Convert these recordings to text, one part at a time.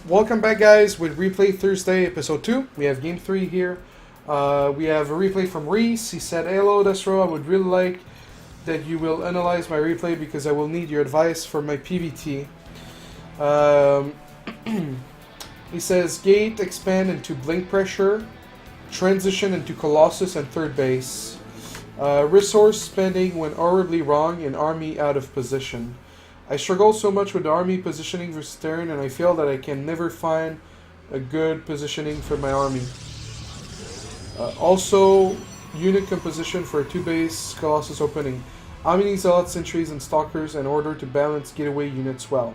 Welcome back, guys, with Replay Thursday, episode 2. We have game 3 here. We have a replay from Reese. He said, "Hello, Desro, I would really like that you will analyze my replay because I will need your advice for my PvT." He says, "Gate expand into blink pressure, transition into Colossus and third base. Resource spending went horribly wrong and army out of position. I struggle so much with the army positioning versus terrain, and I feel that I can never find a good positioning for my army. Also, unit composition for a 2-base Colossus opening. How many Zealots, Sentries, and Stalkers in order to balance getaway units well?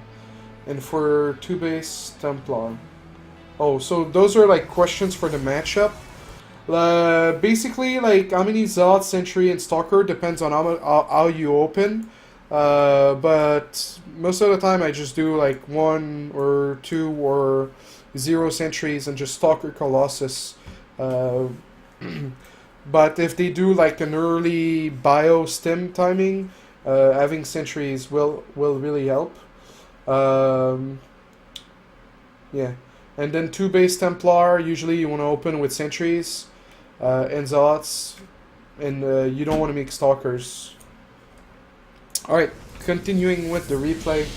And for 2-base Templar." Oh, so those are like questions for the matchup. Basically, like how many Zealot, Sentry, and Stalker depends on how you open. But most of the time I just do like 1 or 2 or 0 sentries and just Stalker Colossus. But if they do like an early bio stim timing, having sentries will really help. Yeah. And then 2-base Templar, usually you want to open with sentries and Zealots, and you don't want to make Stalkers. Alright, continuing with the replay.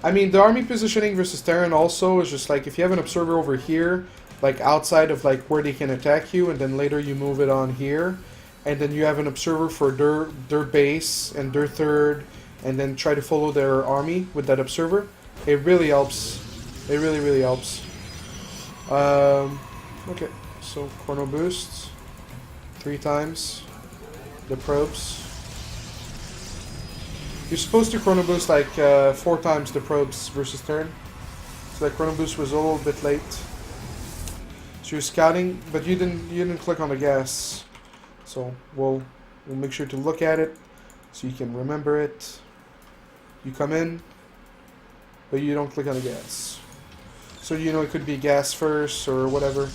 I mean, the army positioning versus Terran also is just like if you have an observer over here, like outside of like where they can attack you, and then later you move it on here, and then you have an observer for their base and their third, and then try to follow their army with that observer. It really helps. It really helps. Okay, so chrono boost 3 times. The probes. You're supposed to chrono boost like 4 times the probes versus turn. So that chrono boost was a little bit late. So you're scouting, but you didn't click on the gas. So we'll make sure to look at it so you can remember it. You come in, but you don't click on the gas. So you know it could be gas first or whatever,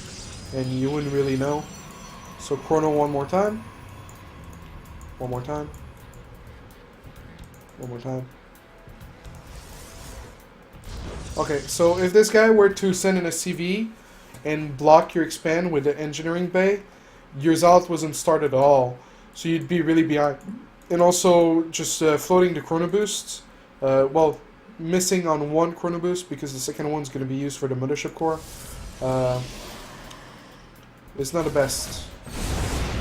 and you wouldn't really know. So chrono one more time. One more time. One more time. Okay, so if this guy were to send in a CV and block your expand with the engineering bay, your Zealot wasn't started at all. So you'd be really behind. And also, just floating the chrono boost. Well, missing on 1 chrono boost because the second one's going to be used for the Mothership Core. It's not the best.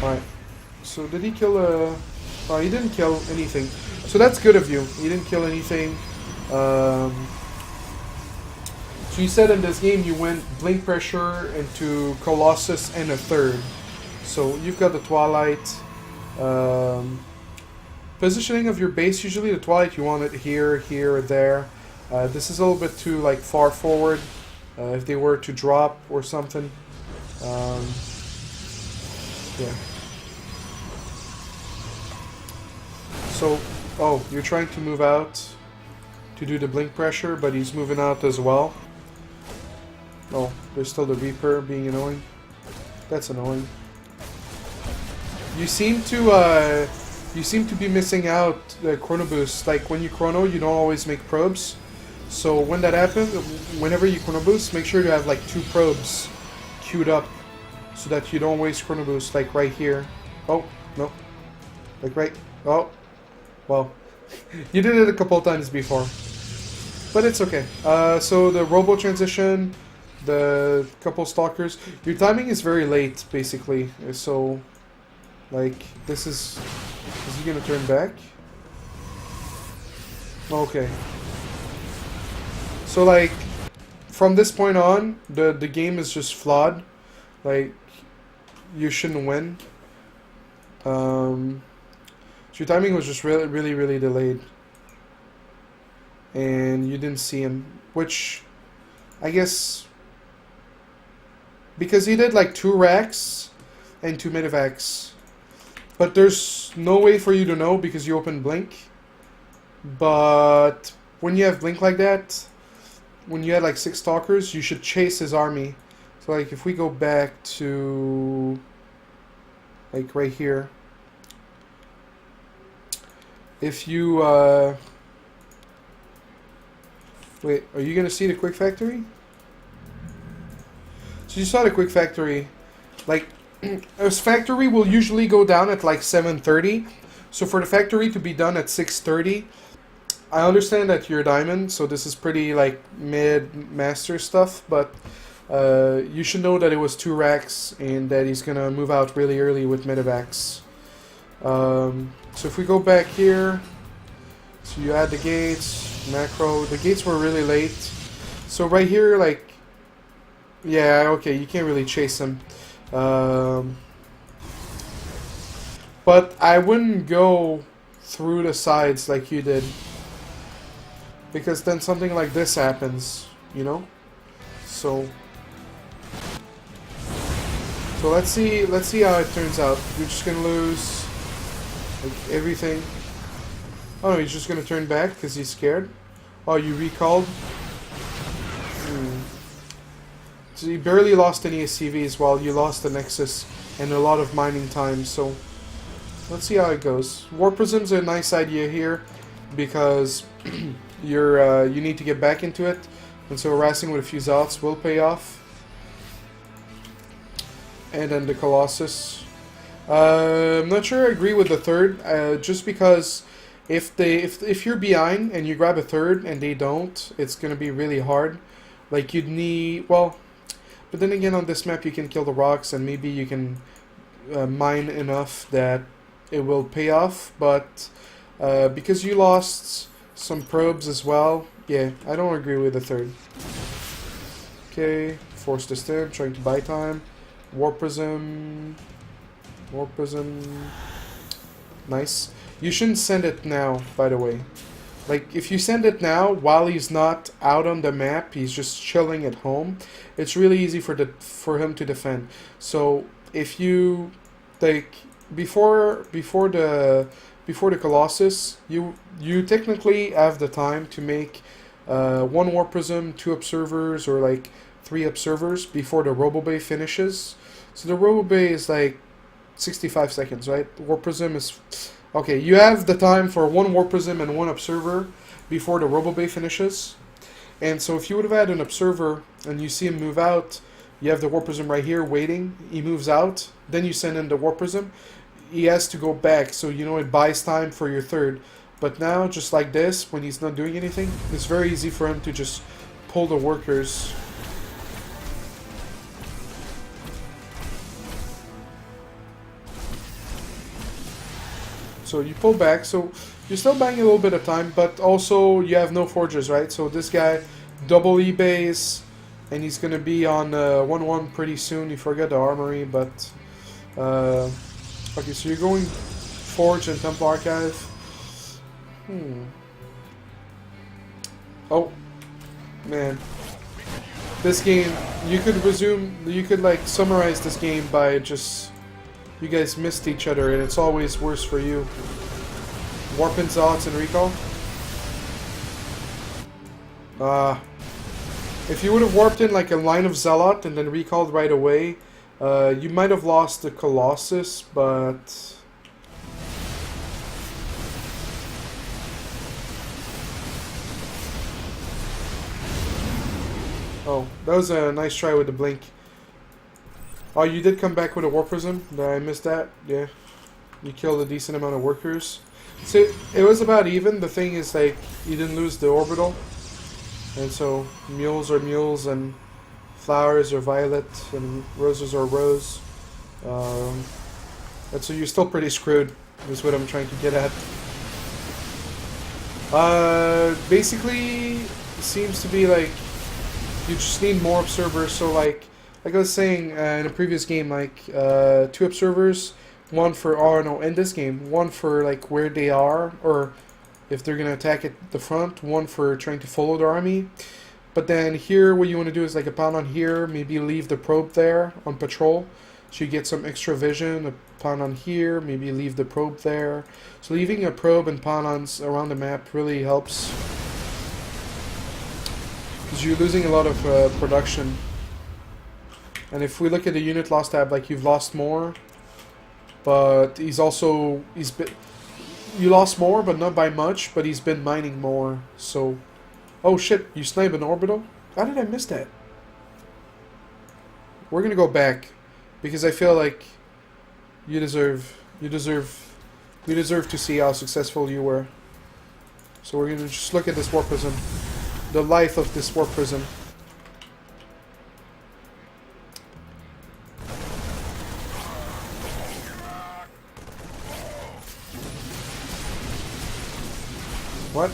Alright. So did he kill oh, he didn't kill anything. So that's good of you. He didn't kill anything. So you said in this game you went blink pressure into Colossus and a third. So you've got the Twilight. Positioning of your base, usually the Twilight you want it here, here, there. This is a little bit too like far forward. If they were to drop or something. Yeah. So, oh, you're trying to move out to do the blink pressure, but he's moving out as well. Oh, there's still the Reaper being annoying. That's annoying. You seem to be missing out the chrono boost. Like when you chrono, you don't always make probes. So when that happens, whenever you chrono boost, make sure to have like 2 probes queued up so that you don't waste chrono boost. Like right here. Oh no, like right. Oh. Well, you did it a couple times before, but it's okay. So the robo transition, the couple stalkers, your timing is very late, basically. So, like, is he gonna turn back? Okay. So like, from this point on, the game is just flawed. Like, you shouldn't win. So your timing was just really delayed. And you didn't see him. Which, I guess, because he did like 2 racks and 2 medevacs. But there's no way for you to know because you open blink. But when you have blink like that, when you had like 6 stalkers, you should chase his army. So like if we go back to like right here, if you Wait, are you gonna see the quick factory? So you saw the quick factory. Like, a factory will usually go down at like 7:30. So for the factory to be done at 6:30, I understand that you're diamond, so this is pretty like mid-master stuff, but you should know that it was 2 racks and that he's gonna move out really early with medevacs. So if we go back here, so you add the gates, macro, the gates were really late. So right here, like, yeah, okay, you can't really chase him. But I wouldn't go through the sides like you did, because then something like this happens, you know? So let's see how it turns out. You're just gonna lose like everything. Oh no, he's just gonna turn back because he's scared. Oh, you recalled. So you barely lost any SCVs while you lost the Nexus and a lot of mining time. So let's see how it goes. Warp Prism's a nice idea here because you need to get back into it, and so harassing with a few Zots will pay off. And then the Colossus. I'm not sure I agree with the third, just because if you're behind and you grab a third and they don't, it's gonna be really hard. Like you'd need, well, but then again on this map you can kill the rocks and maybe you can mine enough that it will pay off. But because you lost some probes as well, yeah, I don't agree with the third. Okay, force the stim, trying to buy time. Warp Prism. Warp Prism. Nice. You shouldn't send it now, by the way. Like, if you send it now, while he's not out on the map, he's just chilling at home, it's really easy for him to defend. So, if you, like, before the Colossus, you technically have the time to make 1 Warp Prism, 2 Observers, or like 3 Observers before the Robo-Bay finishes. So the Robo-Bay is like 65 seconds, right? The Warp Prism is... Okay, you have the time for 1 Warp Prism and 1 Observer before the Robo-Bay finishes. And so if you would have had an Observer and you see him move out, you have the Warp Prism right here waiting, he moves out, then you send in the Warp Prism, he has to go back, so you know it buys time for your third. But now, just like this, when he's not doing anything, it's very easy for him to just pull the workers. So you pull back, so you're still buying a little bit of time, but also you have no forges, right? So this guy, double eBays, and he's going to be on 1-1 pretty soon. You forget the armory, but... okay, so you're going Forge and Temple Archive. Oh, man. This game, you could like summarize this game by just... You guys missed each other, and it's always worse for you. Warping Zots and Recall. If you would have warped in like a line of Zealot and then recalled right away, you might have lost the Colossus, but... Oh, that was a nice try with the blink. Oh, you did come back with a Warp Prism? Did I miss that? Yeah. You killed a decent amount of workers. So, it was about even. The thing is, like, you didn't lose the orbital. And so, mules are mules, and flowers are violet, and roses are rose. And so you're still pretty screwed, is what I'm trying to get at. Basically, it seems to be like, you just need more observers, so like I was saying in a previous game, like 2 observers, 1 for, oh no, in this game, 1 for like where they are, or if they're gonna attack at the front, 1 for trying to follow the army. But then here, what you want to do is like a pound on here, maybe leave the probe there on patrol, so you get some extra vision. A pound on here, maybe leave the probe there. So leaving a probe and pound-ons around the map really helps, because you're losing a lot of production. And if we look at the unit loss tab, like you've lost more, but you lost more, but not by much, but he's been mining more. So, Oh shit, you snipe an orbital? How did I miss that? We're gonna go back because I feel like you deserve to see how successful you were. So we're gonna just look at this warp prism. The life of this warp prism. What?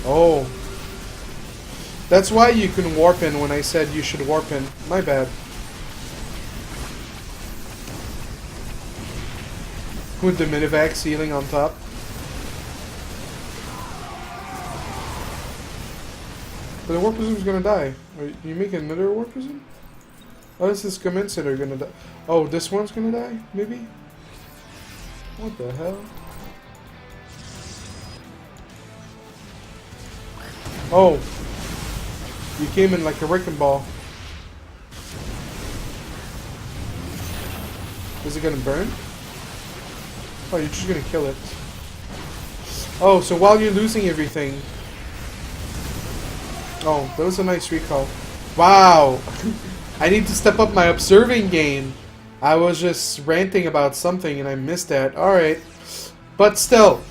Oh. That's why you can warp in when I said you should warp in. My bad. With the minivac ceiling on top. But the warp prism's gonna die. Wait, you make another warp prism? Oh, this is commencer are gonna die. Oh, this one's gonna die? Maybe? What the hell? Oh. You came in like a wrecking ball. Is it gonna burn? Oh, you're just gonna kill it. Oh, so while you're losing everything... Oh, that was a nice recall. Wow! I need to step up my observing game. I was just ranting about something and I missed that. Alright. But still.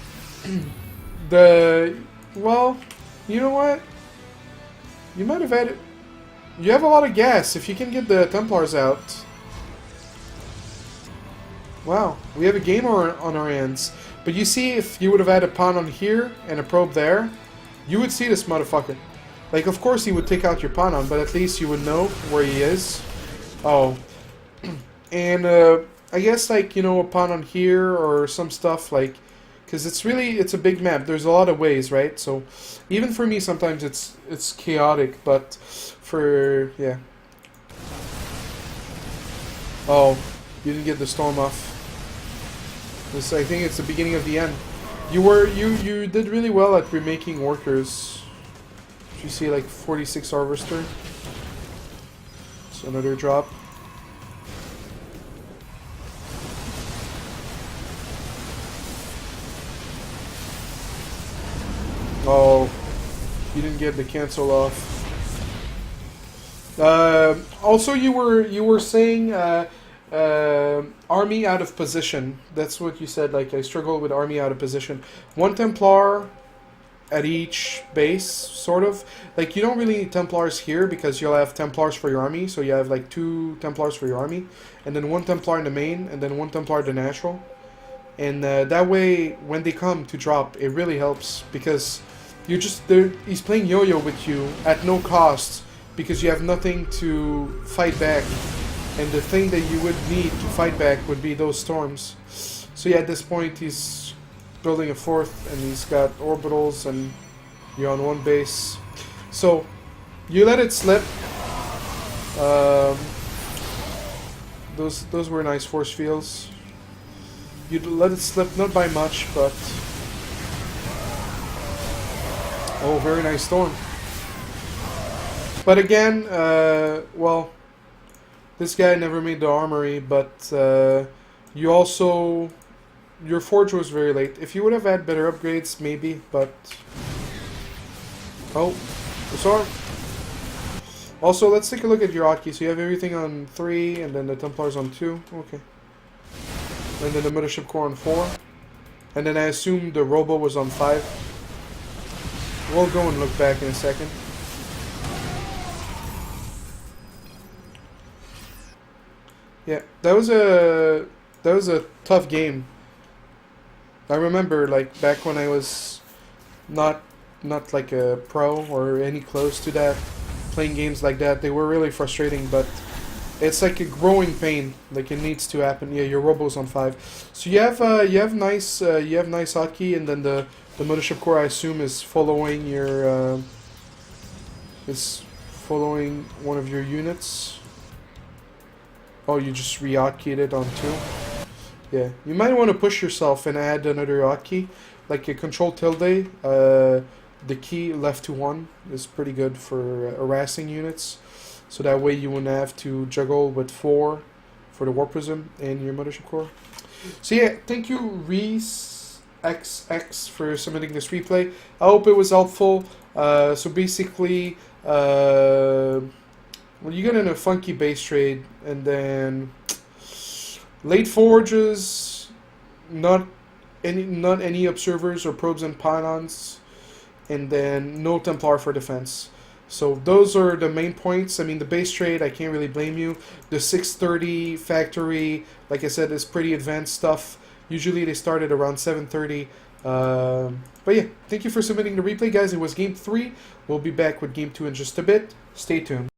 Well, you know what? You might have had it. You have a lot of gas. If you can get the Templars out. Wow. We have a game on our hands. But you see, if you would have had a pawn on here and a probe there, you would see this motherfucker. Like, of course he would take out your pawn on, but at least you would know where he is. Oh. And, I guess, like, you know, a pawn on here or some stuff, like... Because it's a big map. There's a lot of ways, right? So, even for me, sometimes it's chaotic, but for... Yeah. Oh. You didn't get the storm off. I think it's the beginning of the end. You did really well at remaking workers. You see like 46 harvester. So another drop. Oh, you didn't get the cancel off. Also, you were saying army out of position. That's what you said. Like, I struggle with army out of position. One Templar at each base, sort of. Like, you don't really need Templars here because you'll have Templars for your army. So you have like 2 Templars for your army, and then 1 Templar in the main, and then 1 Templar in the natural. And that way, when they come to drop, it really helps because he's playing yo-yo with you at no cost because you have nothing to fight back. And the thing that you would need to fight back would be those storms. So yeah, at this point he's building a 4th and he's got orbitals and you're on 1 base. So you let it slip. Those were nice force fields. You let it slip, not by much, but... Oh, very nice storm. But again, well... This guy never made the armory, but you also... Your forge was very late. If you would have had better upgrades, maybe, but... Oh, sorry. Also, let's take a look at your hotkey. So you have everything on 3, and then the Templars on 2. Okay. And then the Mothership Core on 4. And then I assume the Robo was on 5. We'll go and look back in a second. Yeah, that was a tough game. I remember, like, back when I was not like a pro or any close to that, playing games like that, they were really frustrating, but it's like a growing pain. Like, it needs to happen. Yeah, your Robo's on 5. So you have nice hotkey, and then the Mothership Core, I assume, is following your following one of your units. Oh, you just re-hotkeyed it on 2? Yeah. You might want to push yourself and add another hotkey. Like a control tilde, the key left to 1 is pretty good for harassing units. So that way you wouldn't have to juggle with 4 for the Warp Prism and your Mothership Core. So yeah, thank you, Reese. XX for submitting this replay. I hope it was helpful. So basically, when you get in a funky base trade and then late forges, not any observers or probes and pylons, and then no Templar for defense. So those are the main points. I mean, the base trade, I can't really blame you. The 630 factory, like I said, is pretty advanced stuff. Usually they start at around 730. But yeah, thank you for submitting the replay, guys. It was Game 3. We'll be back with Game 2 in just a bit. Stay tuned.